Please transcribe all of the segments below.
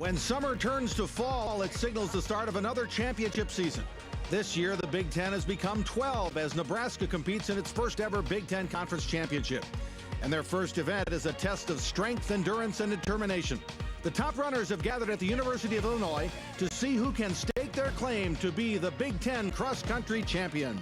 When summer turns to fall, it signals the start of another championship season. This year, the Big Ten has become 12 as Nebraska competes in its first ever Big Ten Conference Championship. And their first event is a test of strength, endurance, and determination. The top runners have gathered at the University of Illinois to see who can stake their claim to be the Big Ten cross-country champion.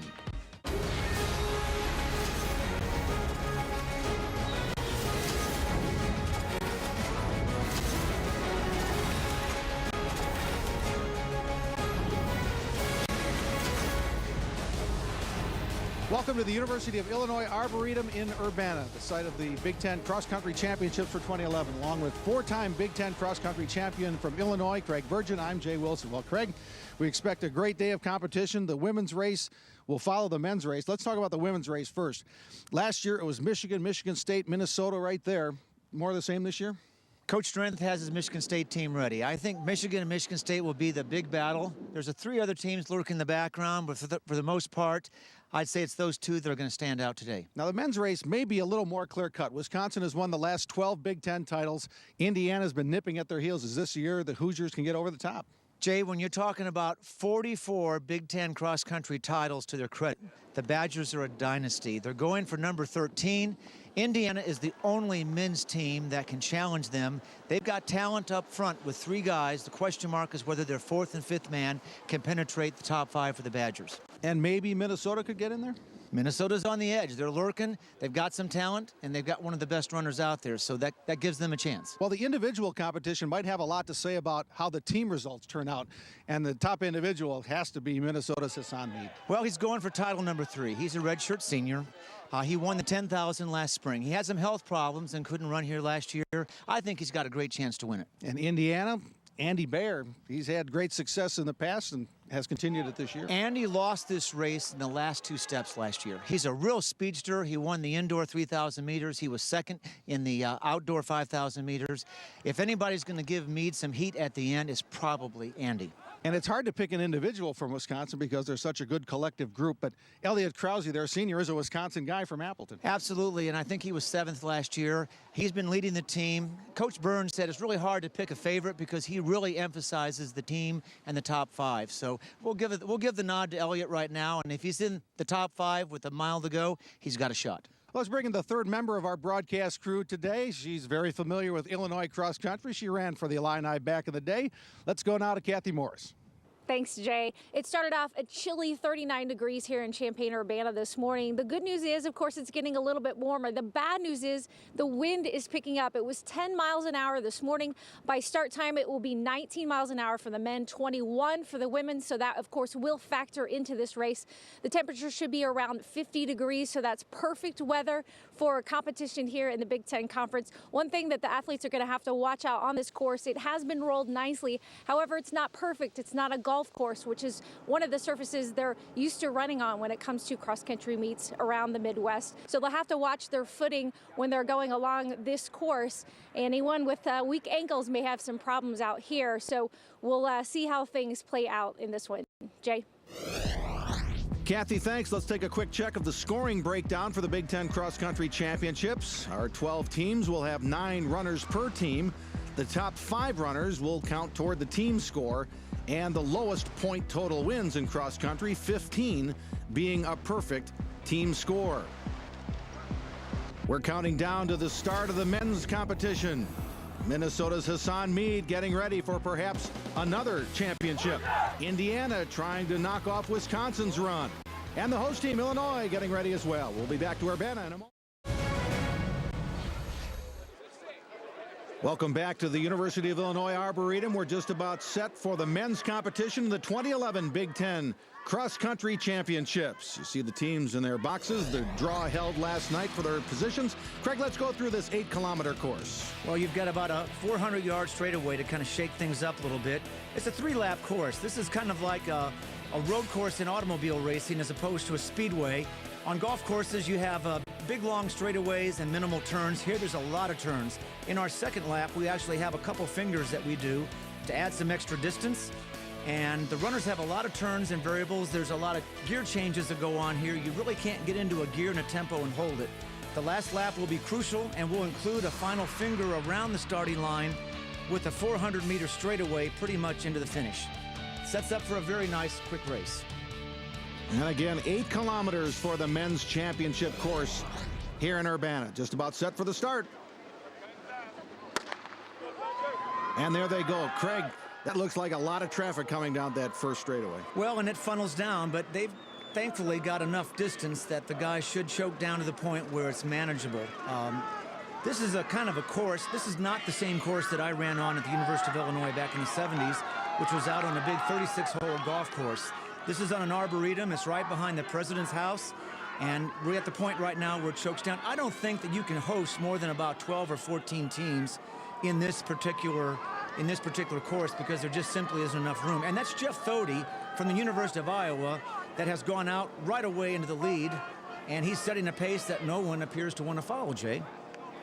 Welcome to the University of Illinois Arboretum in Urbana, the site of the Big Ten Cross Country Championships for 2011, along with four-time Big Ten Cross Country champion from Illinois, Craig Virgin. I'm Jay Wilson. Well, Craig, we expect a great day of competition. The women's race will follow the men's race. Let's talk about the women's race first. Last year, it was Michigan, Michigan State, Minnesota right there. More of the same this year? Coach Strength has his Michigan State team ready. I think Michigan and Michigan State will be the big battle. There's three other teams lurking in the background, but for the most part, I'd say it's those two that are going to stand out today. Now, the men's race may be a little more clear-cut. Wisconsin has won the last 12 Big Ten titles. Indiana's been nipping at their heels. Is this year the Hoosiers can get over the top? Jay, when you're talking about 44 Big Ten cross-country titles to their credit, the Badgers are a dynasty. They're going for number 13. Indiana is the only men's team that can challenge them. They've got talent up front with three guys. The question mark is whether their fourth and fifth man can penetrate the top five for the Badgers. And maybe Minnesota could get in there? Minnesota's on the edge. They're lurking. They've got some talent, and they've got one of the best runners out there, so that gives them a chance. Well, the individual competition might have a lot to say about how the team results turn out, and the top individual has to be Minnesota's Hassan Meade. Well, he's going for title number 3. He's a redshirt senior. He won the 10,000 last spring. He had some health problems and couldn't run here last year. I think he's got a great chance to win it. And Indiana, Andy Baer, he's had great success in the past and has continued it this year. Andy lost this race in the last 2 steps last year. He's a real speedster. He won the indoor 3,000 meters. He was second in the outdoor 5,000 meters. If anybody's going to give Meade some heat at the end, it's probably Andy. And it's hard to pick an individual from Wisconsin because they're such a good collective group, but Elliott Krause, their senior, is a Wisconsin guy from Appleton. Absolutely, and I think he was 7th last year. He's been leading the team. Coach Burns said it's really hard to pick a favorite because he really emphasizes the team and the top 5. So we'll give the nod to Elliott right now, and if he's in the top 5 with a mile to go, he's got a shot. Let's bring in the third member of our broadcast crew today. She's very familiar with Illinois cross country. She ran for the Illini back in the day. Let's go now to Kathy Morris. Thanks, Jay. It started off a chilly 39 degrees here in Champaign-Urbana this morning. The good news is, of course, it's getting a little bit warmer. The bad news is the wind is picking up. It was 10 miles an hour this morning. By start time, it will be 19 miles an hour for the men, 21 for the women. So that, of course, will factor into this race. The temperature should be around 50 degrees, so that's perfect weather for competition here in the Big Ten Conference. One thing that the athletes are going to have to watch out on this course, it has been rolled nicely. However, it's not perfect. It's not a golf course, which is one of the surfaces they're used to running on when it comes to cross-country meets around the Midwest. So they'll have to watch their footing when they're going along this course. Anyone with weak ankles may have some problems out here. So we'll see how things play out in this one. Jay? Kathy, thanks. Let's take a quick check of the scoring breakdown for the Big Ten Cross Country Championships. Our 12 teams will have 9 runners per team. The top 5 runners will count toward the team score, and the lowest point total wins in cross country, 15, being a perfect team score. We're counting down to the start of the men's competition. Minnesota's Hassan Meade getting ready for perhaps another championship. Indiana trying to knock off Wisconsin's run. And the host team, Illinois, getting ready as well. We'll be back to Urbana in a moment. Welcome back to the University of Illinois Arboretum. We're just about set for the men's competition in the 2011 Big Ten Cross Country Championships. You see the teams in their boxes. The draw held last night for their positions. Craig, let's go through this 8-kilometer course. Well, you've got about a 400-yard straightaway to kind of shake things up a little bit. It's a 3-lap course. This is kind of like a road course in automobile racing as opposed to a speedway. On golf courses, you have big, long straightaways and minimal turns. Here, there's a lot of turns. In our second lap, we actually have a couple fingers that we do to add some extra distance. And the runners have a lot of turns and variables. There's a lot of gear changes that go on here. You really can't get into a gear and a tempo and hold it. The last lap will be crucial, and we'll include a final finger around the starting line with a 400-meter straightaway pretty much into the finish. Sets up for a very nice, quick race. And again, 8 kilometers for the men's championship course here in Urbana. Just about set for the start. And there they go. Craig, that looks like a lot of traffic coming down that first straightaway. Well, and it funnels down, but they've thankfully got enough distance that the guys should choke down to the point where it's manageable. This is a kind of a course. This is not the same course that I ran on at the University of Illinois back in the 70s, which was out on a big 36-hole golf course. This is on an arboretum. It's right behind the president's house, and we're at the point right now where it chokes down. I don't think that you can host more than about 12 or 14 teams in this particular course because there just simply isn't enough room. And that's Jeff Thody from the University of Iowa that has gone out right away into the lead, and he's setting a pace that no one appears to want to follow, Jay.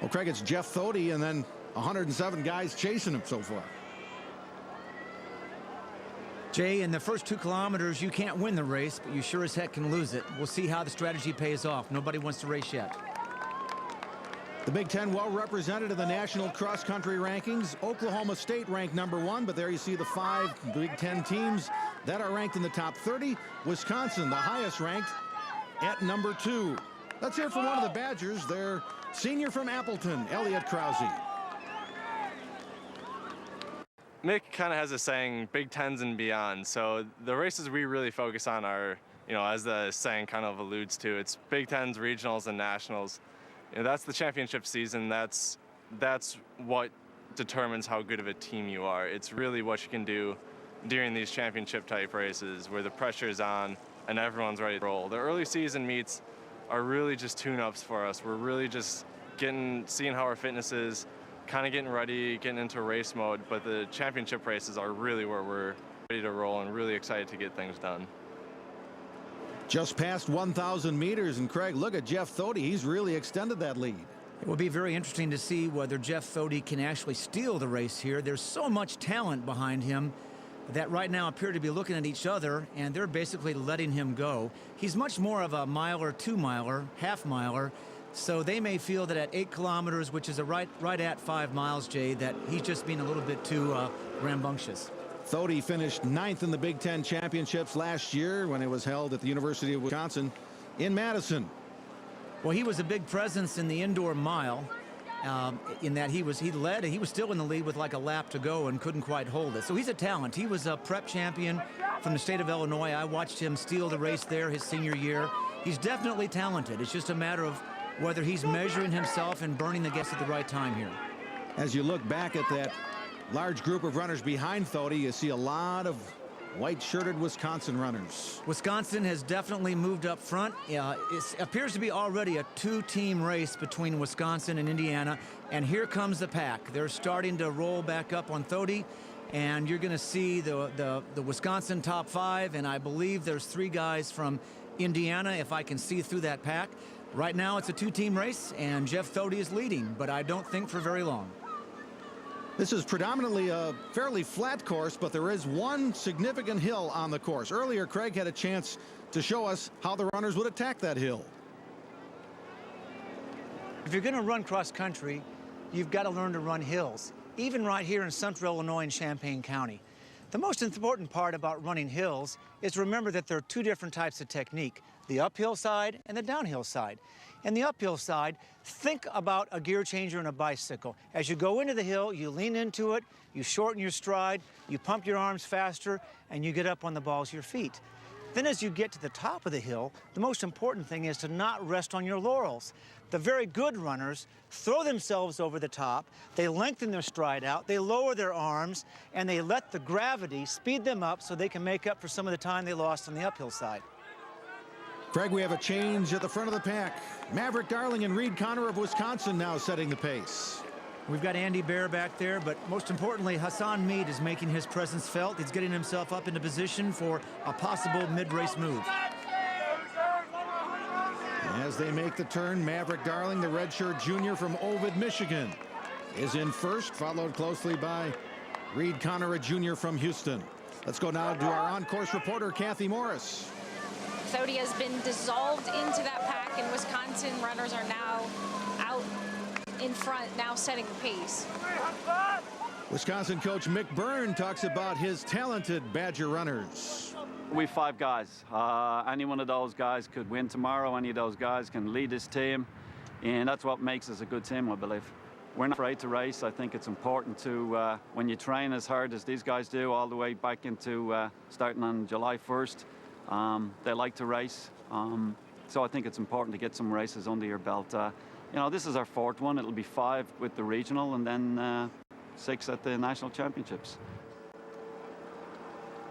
Well, Craig, it's Jeff Thody and then 107 guys chasing him so far. Jay, in the first 2 kilometers, you can't win the race, but you sure as heck can lose it. We'll see how the strategy pays off. Nobody wants to race yet. The Big Ten well represented in the national cross-country rankings. Oklahoma State ranked #1, but there you see the 5 Big Ten teams that are ranked in the top 30. Wisconsin, the highest ranked, at #2. Let's hear from one of the Badgers, their senior from Appleton, Elliot Krause. Nick kind of has a saying, Big Tens and beyond. So the races we really focus on are, as the saying kind of alludes to, it's Big Tens, regionals, and nationals. That's the championship season. That's what determines how good of a team you are. It's really what you can do during these championship type races where the pressure is on and everyone's ready to roll. The early season meets are really just tune-ups for us. We're really just seeing how our fitness is, kind of getting ready, getting into race mode, but the championship races are really where we're ready to roll and really excited to get things done. Just past 1,000 meters, and Craig, look at Jeff Thody. He's really extended that lead. It will be very interesting to see whether Jeff Thody can actually steal the race here. There's so much talent behind him that right now appear to be looking at each other, and they're basically letting him go. He's much more of a miler, 2-miler, half-miler, so they may feel that at 8 kilometers, which is right at 5 miles, Jay, that he's just being a little bit too rambunctious. Thody finished 9th in the Big Ten championships last year when it was held at the University of Wisconsin in Madison. Well, he was a big presence in the indoor mile. In that he led, and he was still in the lead with like a lap to go and couldn't quite hold it. So he's a talent. He was a prep champion from the state of Illinois. I watched him steal the race there his senior year. He's definitely talented. It's just a matter of whether he's measuring himself and burning the gas at the right time here. As you look back at that large group of runners behind Thody, you see a lot of white-shirted Wisconsin runners. Wisconsin has definitely moved up front. It appears to be already a 2-team race between Wisconsin and Indiana, and here comes the pack. They're starting to roll back up on Thody, and you're going to see the Wisconsin top 5, and I believe there's 3 guys from Indiana, if I can see through that pack. Right now it's a 2-team race, and Jeff Thody is leading, but I don't think for very long. This is predominantly a fairly flat course, but there is one significant hill on the course. Earlier, Craig had a chance to show us how the runners would attack that hill. If you're going to run cross country, you've got to learn to run hills, even right here in central Illinois in Champaign County. The most important part about running hills is to remember that there are 2 different types of technique, the uphill side and the downhill side. And the uphill side, think about a gear changer in a bicycle. As you go into the hill, you lean into it, you shorten your stride, you pump your arms faster, and you get up on the balls of your feet. Then as you get to the top of the hill, the most important thing is to not rest on your laurels. The very good runners throw themselves over the top, they lengthen their stride out, they lower their arms, and they let the gravity speed them up so they can make up for some of the time they lost on the uphill side. Craig, we have a change at the front of the pack. Maverick Darling and Reed Connor of Wisconsin now setting the pace. We've got Andy Bear back there, but most importantly, Hassan Mead is making his presence felt. He's getting himself up into position for a possible mid-race move. As they make the turn, Maverick Darling, the redshirt junior from Ovid, Michigan, is in first, followed closely by Reed Connor, a junior from Houston. Let's go now to our on-course reporter, Kathy Morris. Thody has been dissolved into that pack, and Wisconsin runners are now out in front, now setting the pace. Wisconsin coach Mick Byrne talks about his talented Badger runners. We've 5 guys. Any one of those guys could win tomorrow. Any of those guys can lead this team. And that's what makes us a good team, I believe. We're not afraid to race. I think it's important to, when you train as hard as these guys do, all the way back into starting on July 1st, they like to race. So I think it's important to get some races under your belt. You know, this is our 4th one. It'll be 5 with the regional and then 6 at the national championships.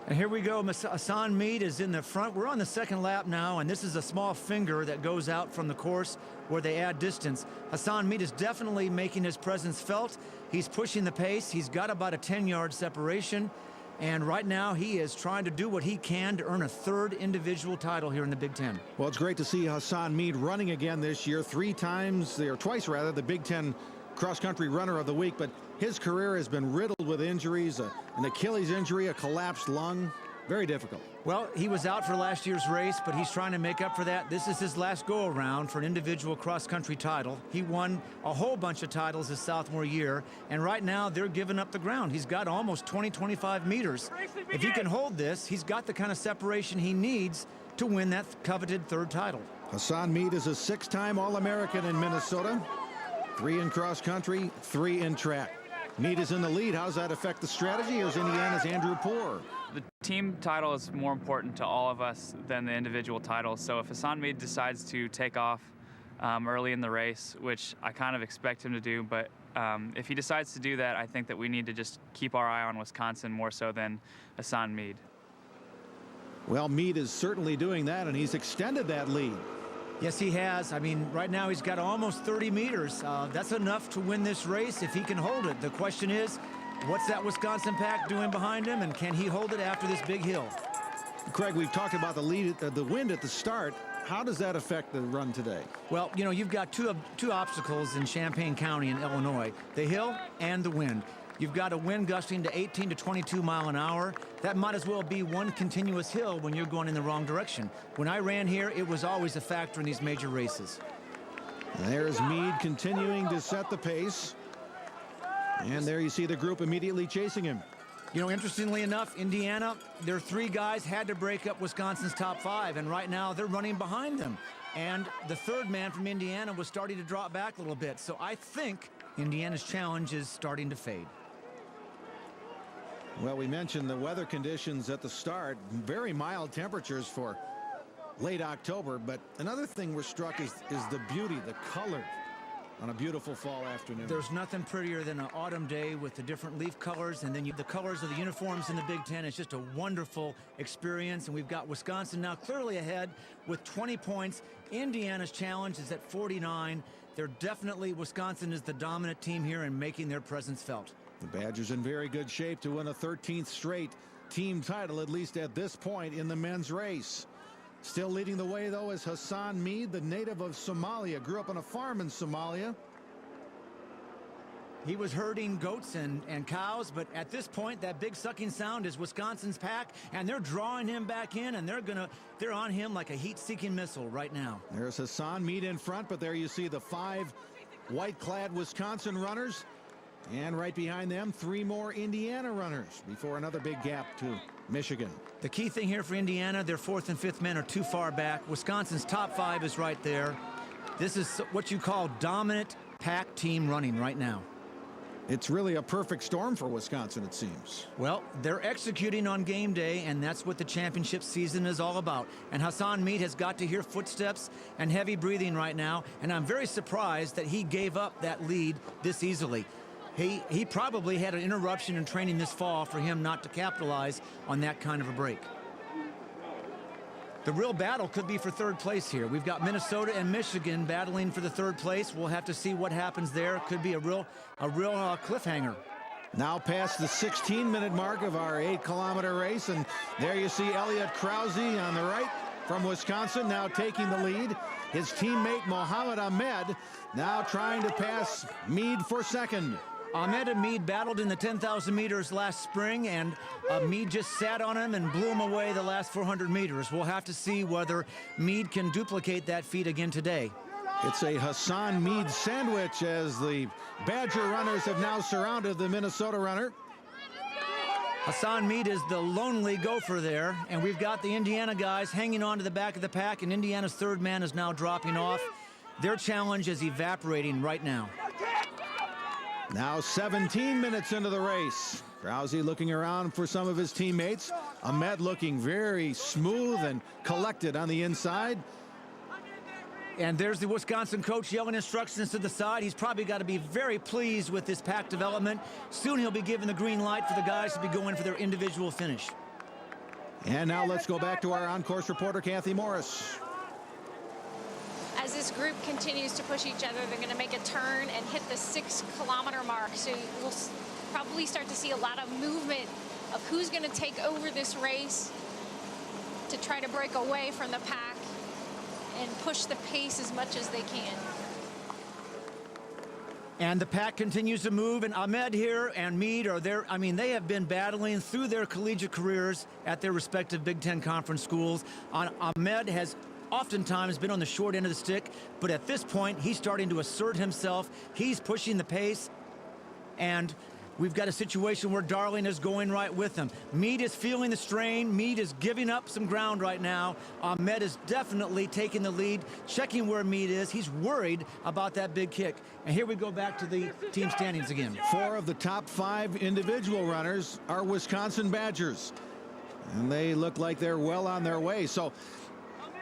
And here we go. Hassan Mead is in the front. We're on the 2nd lap now, and this is a small finger that goes out from the course where they add distance. Hassan Mead is definitely making his presence felt. He's pushing the pace. He's got about a 10-yard separation. And right now, he is trying to do what he can to earn a 3rd individual title here in the Big Ten. Well, it's great to see Hassan Mead running again this year. Twice rather, the Big Ten cross-country runner of the week, but his career has been riddled with injuries, an Achilles injury, a collapsed lung. Very difficult. Well, he was out for last year's race, but he's trying to make up for that. This is his last go-around for an individual cross-country title. He won a whole bunch of titles his sophomore year, and right now they're giving up the ground. He's got almost 20-25 meters. If he can hold this, he's got the kind of separation he needs to win that coveted 3rd title. Hassan Mead is a 6-time All-American in Minnesota. 3 in cross-country, 3 in track. Mead is in the lead. How does that affect the strategy? Here's Indiana's Andrew Poore. The team title is more important to all of us than the individual title. So if Hassan Mead decides to take off early in the race, which I kind of expect him to do, but if he decides to do that, I think that we need to just keep our eye on Wisconsin more so than Hassan Mead. Well, Mead is certainly doing that, and he's extended that lead. Yes, he has. I mean, right now he's got almost 30 meters. That's enough to win this race if he can hold it. The question is, what's that Wisconsin pack doing behind him, and can he hold it after this big hill? Craig, we've talked about the wind at the start. How does that affect the run today? Well, you know, you've got two obstacles in Champaign County in Illinois, the hill and the wind. You've got a wind gusting to 18 to 22 mile an hour. That might as well be one continuous hill when you're going in the wrong direction. When I ran here, it was always a factor in these major races. There's Mead continuing to set the pace. And there you see the group immediately chasing him. You know, interestingly enough, Indiana, their 3 guys had to break up Wisconsin's top 5, and right now they're running behind them. And the 3rd man from Indiana was starting to drop back a little bit. So I think Indiana's challenge is starting to fade. Well, we mentioned the weather conditions at the start. Very mild temperatures for late October. But another thing we're struck is the beauty, the color on a beautiful fall afternoon. There's nothing prettier than an autumn day with the different leaf colors, and then the colors of the uniforms in the Big Ten. It's just a wonderful experience, and we've got Wisconsin now clearly ahead with 20 points. Indiana's challenge is at 49. They're definitely, Wisconsin is the dominant team here and making their presence felt. The Badgers in very good shape to win a 13th straight team title, at least at this point in the men's race. Still leading the way, though, is Hassan Mead, the native of Somalia. Grew up on a farm in Somalia. He was herding goats and cows, but at this point, that big sucking sound is Wisconsin's pack, and they're drawing him back in, and they're on him like a heat-seeking missile right now. There's Hassan Mead in front, but there you see the 5 white-clad Wisconsin runners. And right behind them, 3 more Indiana runners before another big gap to Michigan. The key thing here for Indiana, their 4th and 5th men are too far back. Wisconsin's top 5 is right there. This is what you call dominant pack team running right now. It's really a perfect storm for Wisconsin, it seems. Well, they're executing on game day, and that's what the championship season is all about. And Hassan Mead has got to hear footsteps and heavy breathing right now, and I'm very surprised that he gave up that lead this easily. He probably had an interruption in training this fall for him not to capitalize on that kind of a break. The real battle could be for 3rd place here. We've got Minnesota and Michigan battling for the 3rd place. We'll have to see what happens there. It could be a real cliffhanger. Now past the 16-minute mark of our 8-kilometer race, and there you see Elliot Krause on the right from Wisconsin now taking the lead. His teammate Mohammed Ahmed now trying to pass Mead for 2nd. Ahmed and Mead battled in the 10,000 meters last spring, and Mead just sat on him and blew him away the last 400 meters. We'll have to see whether Mead can duplicate that feat again today. It's a Hassan Meade sandwich as the Badger runners have now surrounded the Minnesota runner. Hassan Meade is the lonely gopher there, and we've got the Indiana guys hanging on to the back of the pack, and Indiana's third man is now dropping off. Their challenge is evaporating right now. Now 17 minutes into the race. Krause looking around for some of his teammates. Ahmed looking very smooth and collected on the inside. And there's the Wisconsin coach yelling instructions to the side. He's probably got to be very pleased with this pack development. Soon he'll be given the green light for the guys to be going for their individual finish. And now let's go back to our on-course reporter, Kathy Morris. As this group continues to push each other, they're going to make a turn and hit the 6-kilometer mark. So we'll probably start to see a lot of movement of who's going to take over this race to try to break away from the pack and push the pace as much as they can. And the pack continues to move, and Ahmed here and Meade are there. I mean, they have been battling through their collegiate careers at their respective Big Ten conference schools. Ahmed has oftentimes been on the short end of the stick, but at this point, he's starting to assert himself. He's pushing the pace, and we've got a situation where Darling is going right with him. Meade is feeling the strain. Meade is giving up some ground right now. Ahmed is definitely taking the lead, checking where Meade is. He's worried about that big kick. And here we go back to the team standings again. 4 of the top 5 individual runners are Wisconsin Badgers. And they look like they're well on their way. So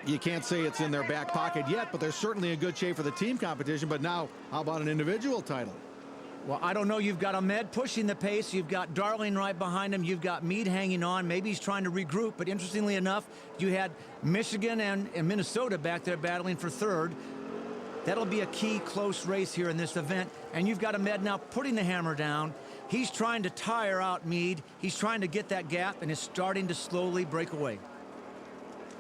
you can't say it's in their back pocket yet, but they're certainly in good shape for the team competition. But now, how about an individual title? Well, I don't know. You've got Ahmed pushing the pace. You've got Darling right behind him. You've got Meade hanging on. Maybe he's trying to regroup. But interestingly enough, you had Michigan and Minnesota back there battling for third. That'll be a key close race here in this event. And you've got Ahmed now putting the hammer down. He's trying to tire out Meade. He's trying to get that gap, and is starting to slowly break away.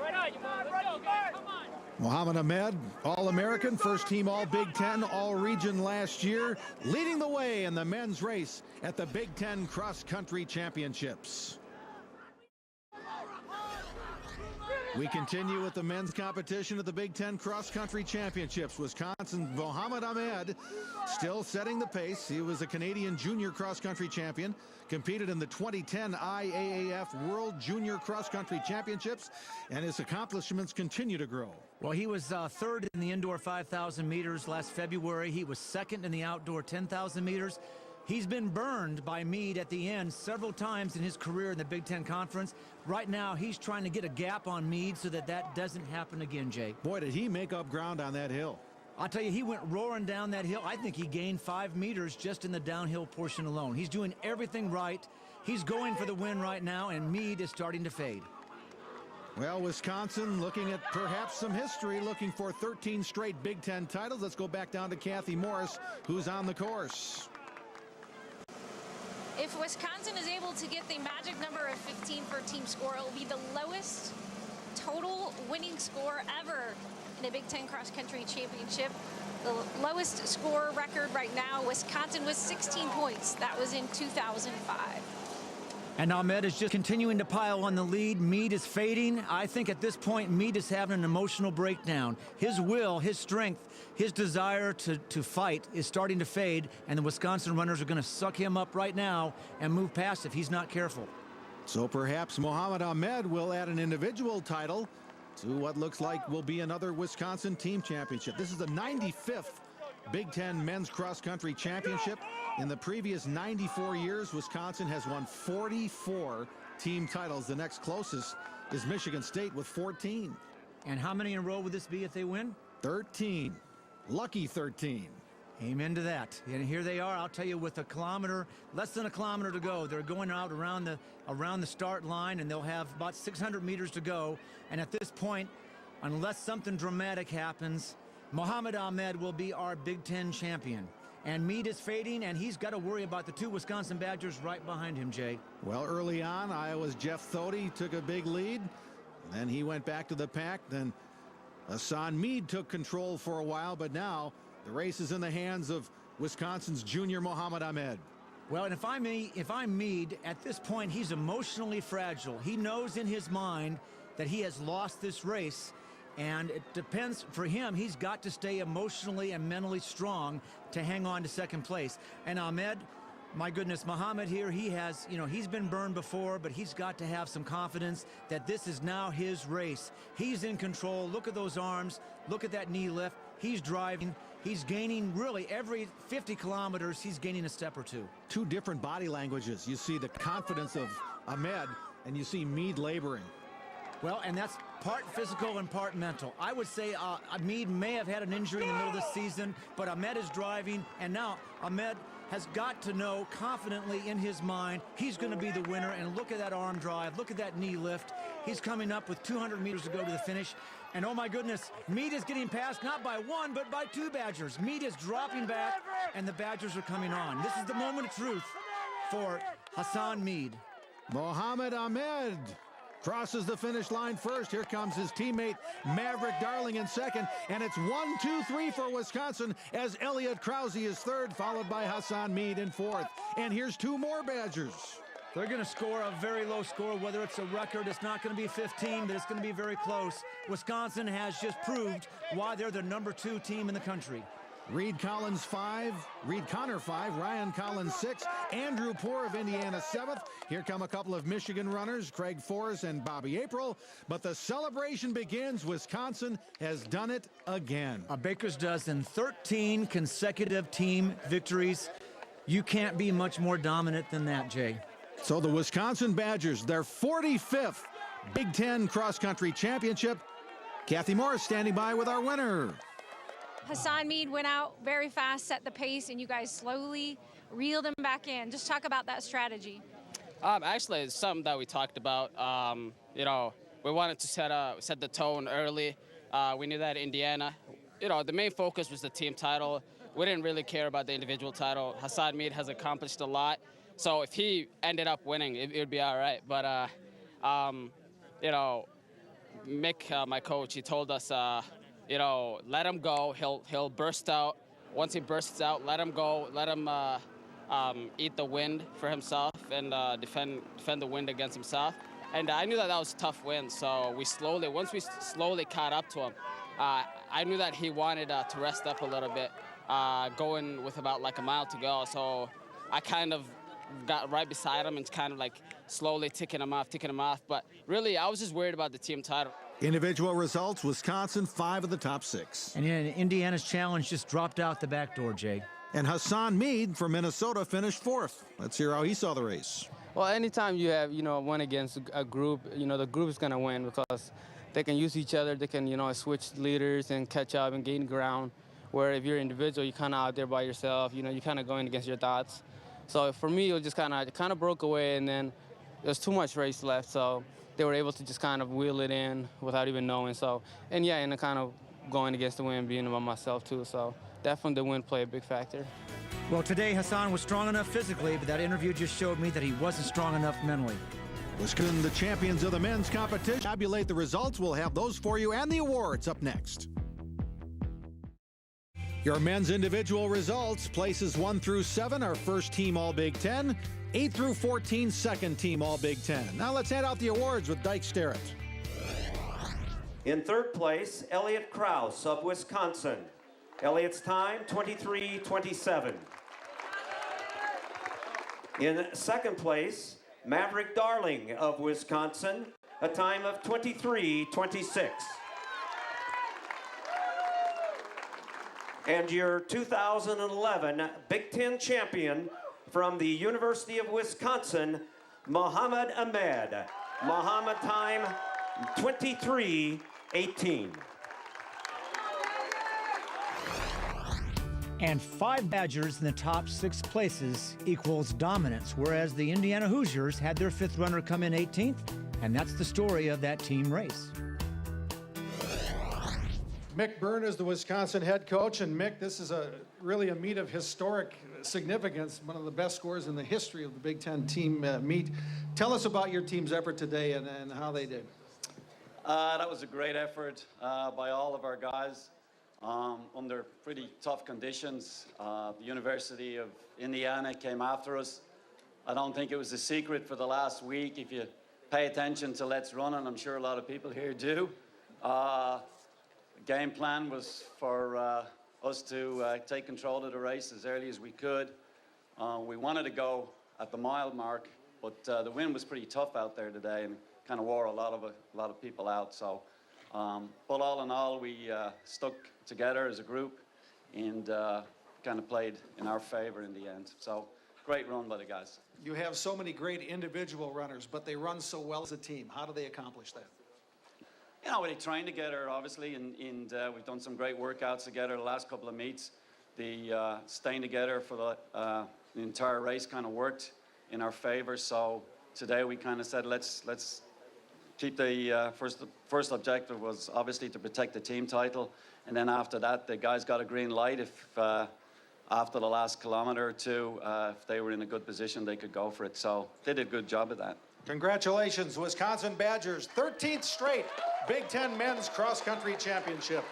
Right on, you man. Let's go, guys. Come on. Mohammed Ahmed, All-American, first team All-Big Ten, All-Region last year, leading the way in the men's race at the Big Ten Cross Country Championships. We continue with the men's competition at the Big Ten Cross Country Championships. Wisconsin's Mohammed Ahmed still setting the pace. He was a Canadian junior cross country champion, competed in the 2010 IAAF World Junior Cross Country Championships, and his accomplishments continue to grow. Well, he was third in the indoor 5,000 meters last February. He was second in the outdoor 10,000 meters. He's been burned by Meade at the end several times in his career in the Big Ten Conference. Right now, he's trying to get a gap on Meade so that that doesn't happen again, Jay. Boy, did he make up ground on that hill. I'll tell you, he went roaring down that hill. I think he gained 5 meters just in the downhill portion alone. He's doing everything right. He's going for the win right now, and Meade is starting to fade. Well, Wisconsin looking at perhaps some history, looking for 13 straight Big Ten titles. Let's go back down to Kathy Morris, who's on the course. If Wisconsin is able to get the magic number of 15 for team score, it will be the lowest total winning score ever in a Big Ten Cross Country Championship. The lowest score record right now, Wisconsin was 16 points. That was in 2005. And Ahmed is just continuing to pile on the lead. Meade is fading. I think at this point, Meade is having an emotional breakdown. His will, his strength, his desire to fight is starting to fade, and the Wisconsin runners are going to suck him up right now and move past if he's not careful. So perhaps Mohammed Ahmed will add an individual title to what looks like will be another Wisconsin team championship. This is the 95th Big Ten Men's Cross Country Championship. In the previous 94 years, Wisconsin has won 44 team titles. The next closest is Michigan State with 14. And how many in a row would this be if they win? 13. Lucky 13. Amen to that. And here they are. I'll tell you, with less than a kilometer to go, they're going out around the start line, and they'll have about 600 meters to go. And at this point, unless something dramatic happens, Mohammed Ahmed will be our Big Ten champion. And Meade is fading, and he's got to worry about the 2 Wisconsin Badgers right behind him, Jay. Well, early on, Iowa's Jeff Thode took a big lead. Then he went back to the pack. Then Hassan Meade took control for a while, but now the race is in the hands of Wisconsin's junior Mohammed Ahmed. Well, and if I'm Meade, at this point, he's emotionally fragile. He knows in his mind that he has lost this race. And it depends for him. He's got to stay emotionally and mentally strong to hang on to second place. And Ahmed, my goodness, Muhammad here, he has, he's been burned before, but he's got to have some confidence that this is now his race. He's in control. Look at those arms. Look at that knee lift. He's driving. He's gaining, really, every 50 kilometers, he's gaining a step or two. Two different body languages. You see the confidence of Ahmed, and you see Mead laboring. Well, and that's part physical and part mental. I would say Mead may have had an injury in the middle of this season, but Ahmed is driving, and now Ahmed has got to know confidently in his mind he's going to be the winner. And look at that arm drive. Look at that knee lift. He's coming up with 200 meters to go to the finish. And oh my goodness, Mead is getting passed not by one, but by two Badgers. Mead is dropping back, and the Badgers are coming on. This is the moment of truth for Hassan Mead. Mohammed Ahmed crosses the finish line first. Here comes his teammate Maverick Darling in second, and it's 1, 2, 3 for Wisconsin as Elliot Krause is third, followed by Hassan Mead in fourth. And here's two more Badgers. They're going to score a very low score. Whether it's a record, it's not going to be 15, but it's going to be very close. Wisconsin has just proved why they're the #2 team in the country. Reed Connor 5, Ryan Collins 6, Andrew Poor of Indiana 7th. Here come a couple of Michigan runners, Craig Forrest and Bobby April. But the celebration begins. Wisconsin has done it again. A baker's dozen, 13 consecutive team victories. You can't be much more dominant than that, Jay. So the Wisconsin Badgers, their 45th Big Ten cross-country championship. Kathy Morris standing by with our winner. Hassan Mead went out very fast, set the pace, and you guys slowly reeled him back in. Just talk about that strategy. Actually, it's something that we talked about. We wanted to set the tone early. We knew that Indiana, the main focus was the team title. We didn't really care about the individual title. Hassan Mead has accomplished a lot. So if he ended up winning, it would be all right. But, Mick, my coach, he told us, let him go. He'll burst out. Once he bursts out, let him go. Let him eat the wind for himself and defend the wind against himself. And I knew that was a tough win. So once we slowly caught up to him, I knew that he wanted to rest up a little bit, going with about like a mile to go. So I kind of got right beside him and kind of like slowly ticking him off. But really, I was just worried about the team title. Individual results, Wisconsin 5 of the top 6. And Indiana's challenge just dropped out the back door, Jay. And Hassan Mead from Minnesota finished 4th. Let's hear how he saw the race. Well, anytime you have, one against a group, the group is going to win because they can use each other. They can, switch leaders and catch up and gain ground. Where if you're individual, you're kind of out there by yourself. You're kind of going against your thoughts. So for me, it was just kind of broke away, and then there's too much race left. So they were able to just kind of wheel it in without even knowing. So, and kind of going against the wind, being by myself too. So definitely the wind played a big factor. Well, today Hassan was strong enough physically, but that interview just showed me that he wasn't strong enough mentally. Wisconsin, the champions of the men's competition. Tabulate the results. We'll have those for you and the awards up next. Your men's individual results, places 1 through 7 are first team All Big Ten, 8 through 14 second team All Big Ten. Now let's hand out the awards with Dyke Starrett. In third place, Elliot Krause of Wisconsin. Elliot's time, 23:27. In second place, Maverick Darling of Wisconsin, a time of 23:26. And your 2011 Big Ten champion from the University of Wisconsin, Mohammed Ahmed. Mohammed time, 23:18. And 5 Badgers in the top 6 places equals dominance, whereas the Indiana Hoosiers had their 5th runner come in 18th, and that's the story of that team race. Mick Byrne is the Wisconsin head coach, and Mick, this is really a meet of historic significance, one of the best scores in the history of the Big Ten team meet. Tell us about your team's effort today and how they did. That was a great effort by all of our guys under pretty tough conditions. The University of Indiana came after us. I don't think it was a secret for the last week. If you pay attention to Let's Run, and I'm sure a lot of people here do, game plan was for us to take control of the race as early as we could. We wanted to go at the mile mark, but the wind was pretty tough out there today and kind of wore a lot of people out. So, but all in all, we stuck together as a group and kind of played in our favor in the end. So, great run by the guys. You have so many great individual runners, but they run so well as a team. How do they accomplish that? You know, they train together, obviously, and we've done some great workouts together the last couple of meets. The staying together for the entire race kind of worked in our favor. So today we kind of said, let's keep the first objective was obviously to protect the team title, and then after that, the guys got a green light if after the last kilometer or two, if they were in a good position, they could go for it. So they did a good job of that. Congratulations, Wisconsin Badgers, 13th straight Big Ten Men's Cross Country Championship.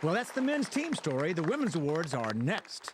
Well, that's the men's team story. The women's awards are next.